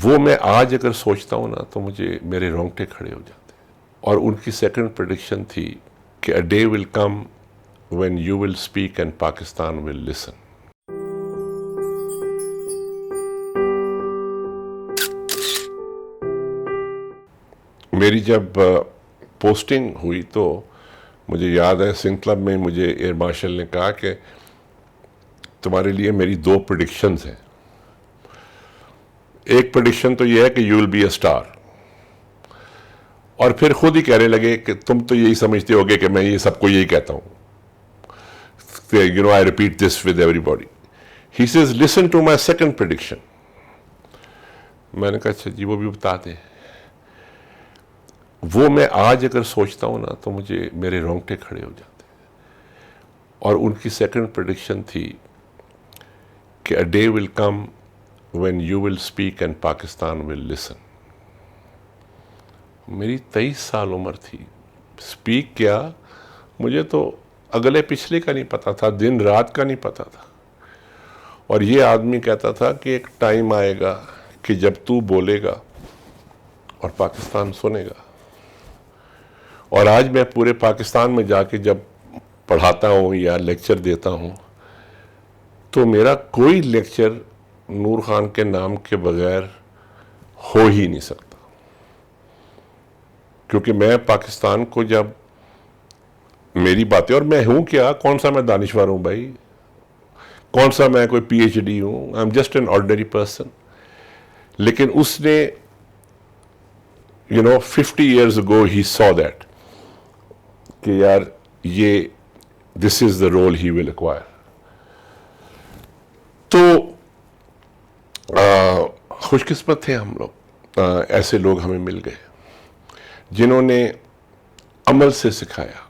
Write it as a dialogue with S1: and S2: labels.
S1: وہ میں آج اگر سوچتا ہوں نا تو مجھے میرے رونگٹے کھڑے ہو جاتے ہیں. اور ان کی سیکنڈ پریڈکشن تھی کہ a day will come when you will speak and Pakistan will listen. میری جب پوسٹنگ ہوئی تو مجھے یاد ہے سنگھ کلب میں مجھے ایئر مارشل نے کہا کہ تمہارے لیے میری 2 پریڈکشنز ہیں. ایک پریڈکشن تو یہ ہے کہ you will be a star, اور پھر خود ہی کہنے لگے کہ تم تو یہی سمجھتے ہوگے کہ میں یہ سب کو یہی کہتا ہوں. You know, I repeat this with everybody. He says, listen to my second prediction. میں نے کہا اچھا جی وہ بھی بتا دیں. وہ میں آج اگر سوچتا ہوں نا تو مجھے میرے رونگٹے کھڑے ہو جاتے ہیں. اور ان کی سیکنڈ پریڈکشن تھی کہ a day will come when you will speak and Pakistan will listen. میری 23 سال عمر تھی. اسپیک کیا مجھے تو اگلے پچھلے کا نہیں پتا تھا، دن رات کا نہیں پتا تھا. اور یہ آدمی کہتا تھا کہ ایک ٹائم آئے گا کہ جب تو بولے گا اور پاکستان سنے گا. اور آج میں پورے پاکستان میں جا کے جب پڑھاتا ہوں یا لیکچر دیتا ہوں تو میرا کوئی لیکچر نور خان کے نام کے بغیر ہو ہی نہیں سکتا. کیونکہ میں پاکستان کو جب میری باتیں، اور میں ہوں کیا، کون سا میں دانشور ہوں بھائی، کون سا میں کوئی پی ایچ ڈی ہوں، I am just an ordinary person. لیکن اس نے 50 years ago he saw that کہ یار یہ this is the role he will acquire. تو خوش قسمت تھے ہم لوگ، ایسے لوگ ہمیں مل گئے جنہوں نے عمل سے سکھایا.